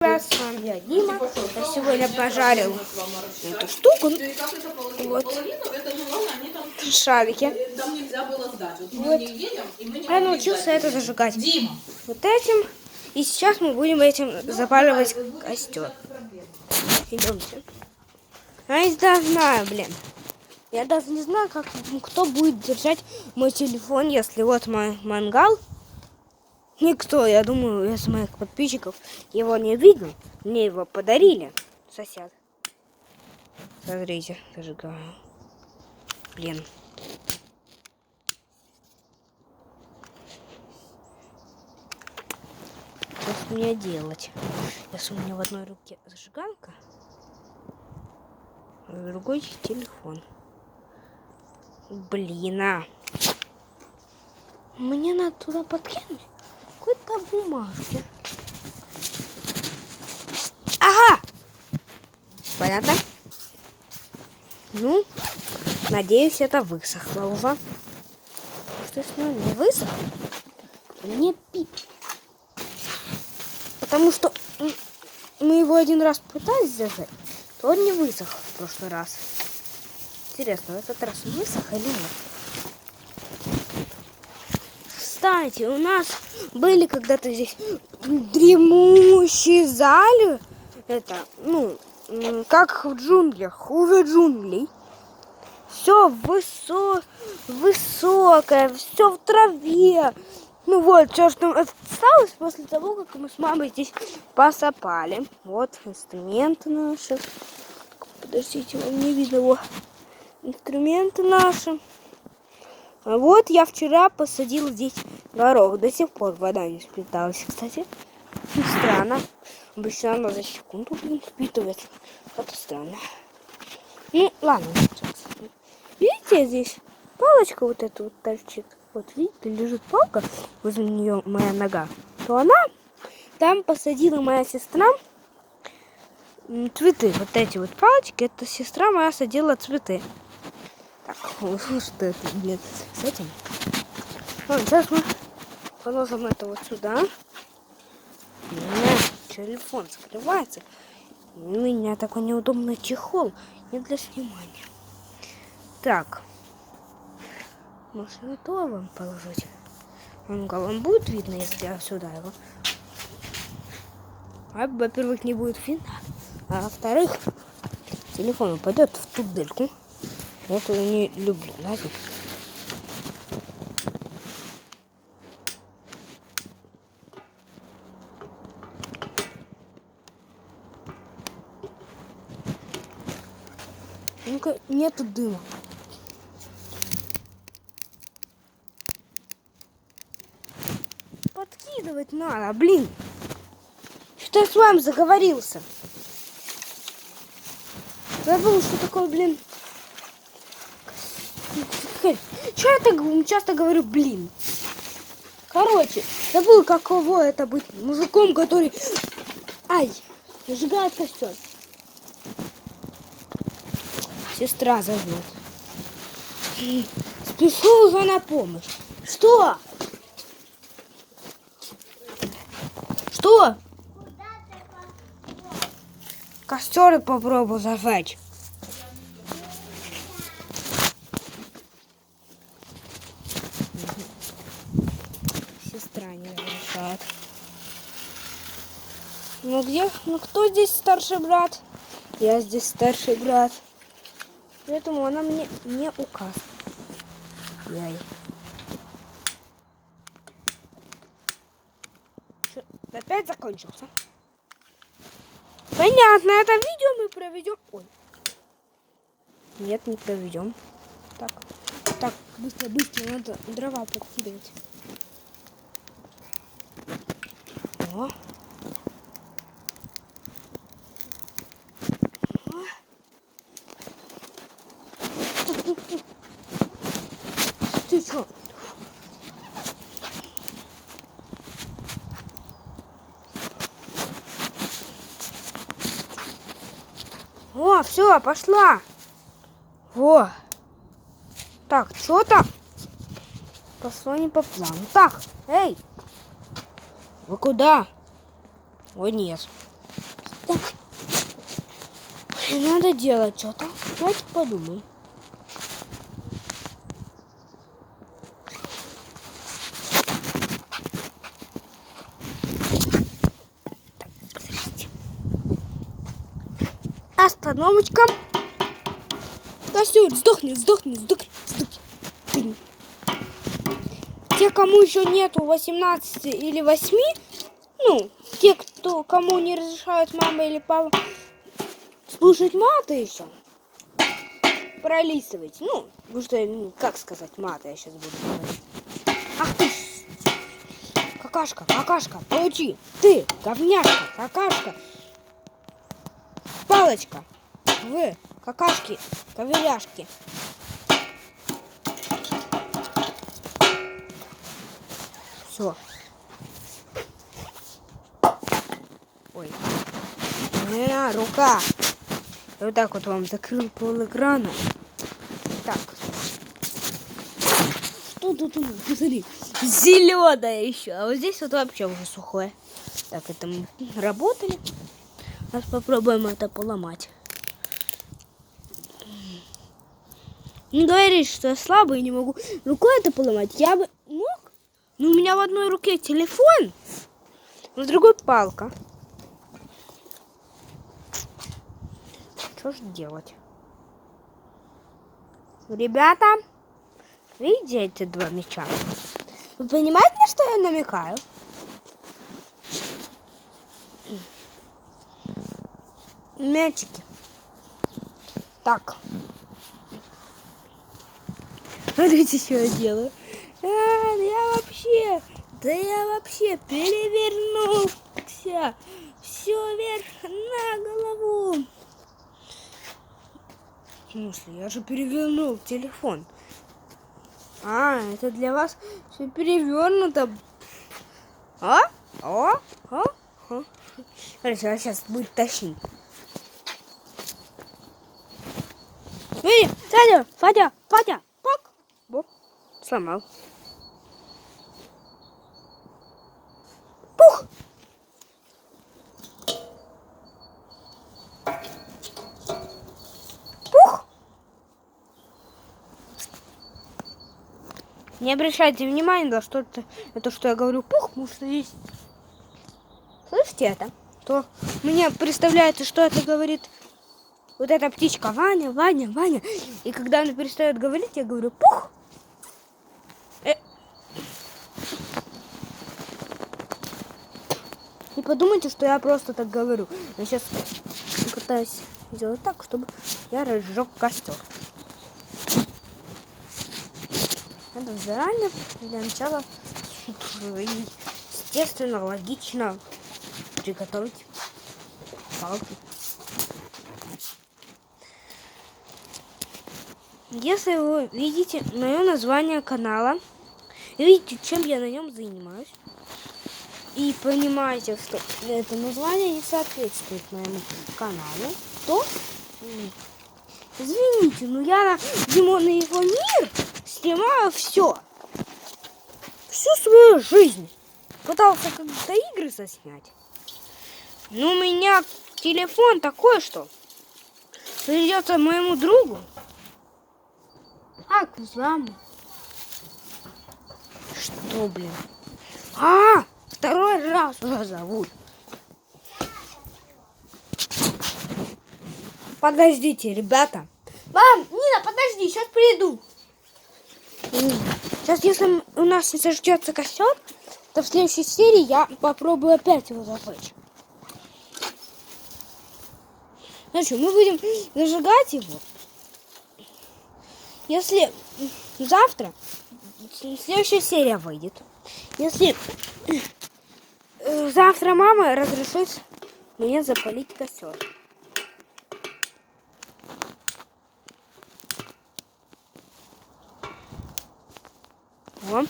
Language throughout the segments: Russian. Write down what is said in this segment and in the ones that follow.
С вами я, Дима. Я сегодня пожарил эту штуку. Вот. Шарики. Вот. Я научился это зажигать вот этим. И сейчас мы будем этим запаливать костер. Идемте. Я даже знаю, блин. Я даже не знаю, как, кто будет держать мой телефон, если вот мой мангал. Никто, я думаю, из моих подписчиков его не видел. Мне его подарили. Сосед. Смотрите, зажигаю. Блин. Что мне делать? Если у меня в одной руке зажигалка, а в другой телефон. Блин, мне надо туда подкинуть какую-то бумажку. Ага! Понятно? Ну, надеюсь, это высохло уже. Что если он не высохло, не пить. Потому что мы его один раз пытались зажать, то он не высох в прошлый раз. Интересно, в этот раз высох или нет? Кстати, у нас были когда-то здесь дремущие зали. Это, как в джунглях, хуже джунглей. Все высокое, все в траве. Ну вот, все, что осталось после того, как мы с мамой здесь посапали. Вот инструменты наши. Подождите, вам не видно его. Инструменты наши. А вот я вчера посадила здесь горох. До сих пор вода не сплеталась, кстати. Странно. Обычно она за секунду впитывается. Это странно. Ну, ладно. Видите, здесь палочка вот эта вот торчит. Вот, видите, лежит палка, возле нее моя нога. То она, там посадила моя сестра цветы. Вот эти вот палочки, это сестра моя садила цветы. Так, что это, блин, с этим? Вот, сейчас мы положим это вот сюда. У меня телефон скрывается. У меня такой неудобный чехол. Не для снимания. Так. Может, не то вам положить? Вам будет видно, если я сюда его? Во-первых, не будет видно. А во-вторых, телефон упадет в ту дырку. Вот я не люблю, знаете? Ну-ка, нету дыма. Подкидывать надо, блин. Что я с вами заговорился? Забыл, что такое, блин. Чего я так часто говорю, блин? Короче, забыл, каково это быть мужиком, который... Ай, зажигает костер. Сестра зовет. Спешу уже на помощь. Что? Что? Костер попробую зажечь. Сестра не разрешает. Ну где? Ну кто здесь старший брат? Я здесь старший брат. Поэтому она мне не указывает. Яй. Что, опять закончился? Понятно, это видео мы проведем. Ой. Нет, не проведем. Так, быстро, надо дрова подкидывать. О. Ты что? О, все, пошла. Во. Так, что там? Пошло не по плану. Так, эй. Вы куда? Ой, нет. это. Надо делать что-то. Давайте подумаем. Остановочка. Костюр, сдохни. Те, кому еще нету 18 или 8, ну, те, кому не разрешают мама или папа слушать маты еще, пролистывайте. Ну, потому что, как сказать маты, я сейчас буду говорить. Ах ты, какашка, получи. Ты, говняшка, какашка. Палочка. Вы, какашки, ковыряшки. Все. Ой. Рука. Вот так вот вам закрыл пол экрана. Так. Что тут у нас? Посмотри. Зеленое еще. А вот здесь вот вообще уже сухое. Так, это мы работали. Сейчас попробуем это поломать. Не говоришь, что я слабый и не могу рукой это поломать. Я бы мог. Но у меня в одной руке телефон, в другой палка. Что же делать? Ребята, видите эти два мяча? Вы понимаете, на что я намекаю? Мячики. Так. Смотрите, что я делаю. Да я вообще перевернулся. Все вверх на голову. В смысле, я же перевернул телефон. А, это для вас все перевернуто. Хорошо, сейчас будет тащить. Смотри, Фадя, пак. Во, сломал. Пух! Пух! Не обращайте внимания на что это, что я говорю пух, потому что здесь... Слышите это? То мне представляется, что это говорит вот эта птичка Ваня. И когда она перестает говорить, я говорю пух. Не подумайте, что я просто так говорю. Я сейчас пытаюсь сделать так, чтобы я разжег костер. Надо заранее для начала, естественно, логично приготовить палки. Если вы видите мое название канала, видите, чем я на нем занимаюсь, и понимаете, что это название не соответствует моему каналу, то извините, но я на Димон и его мир снимаю всю свою жизнь. Пытался как-то игры заснять. Но у меня телефон такой, что придется моему другу. А, Кузаму. Что, блин? Второй раз уже зовут. Подождите, ребята. Мам, Нина, подожди, сейчас приду. Сейчас, если у нас не зажжется костер, то в следующей серии я попробую опять его зажечь. Значит, мы будем зажигать его. Если завтра следующая серия выйдет. Если завтра мама разрешит мне запалить костер. О.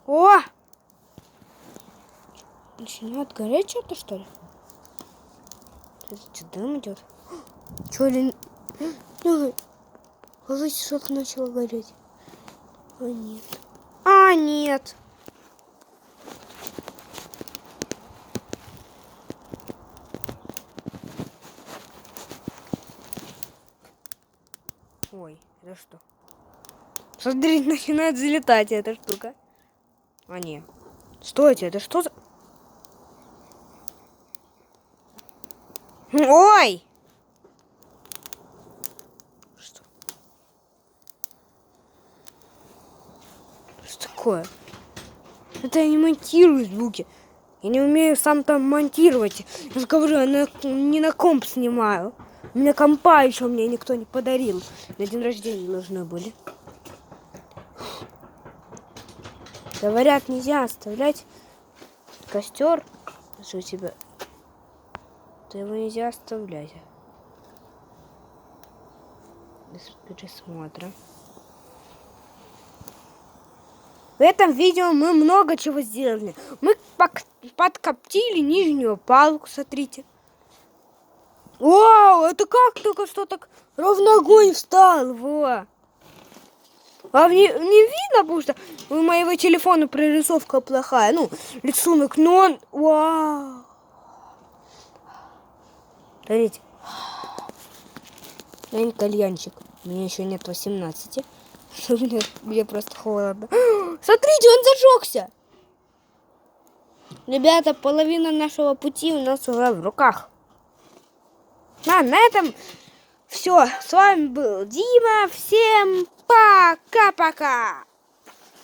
О! Начинает гореть что-то, что ли? Что, дым идет? Что ли? Кажется, что-то начало гореть. А нет. А, нет. Ой, это что? Смотри, начинает залетать эта штука. А, нет. Стойте, это что за... Ой! Что? Что такое? Это я не монтирую звуки. Я не умею сам там монтировать. Я же говорю, я не на комп снимаю. У меня компа еще мне никто не подарил. На день рождения должны были. Говорят, нельзя оставлять костер. Что у тебя? То его нельзя оставлять. Без пересмотра. В этом видео мы много чего сделали. Мы подкоптили нижнюю палку, смотрите. Вау, это как только что так ровно огонь встал, во. А не видно, потому что у моего телефона прорисовка плохая. Ну, рисунок, но он... Вау. Смотрите. Я не кальянчик. Мне еще нет 18. Мне просто холодно. Смотрите, он зажегся. Ребята, половина нашего пути у нас уже в руках. На этом все. С вами был Дима. Всем пока-пока.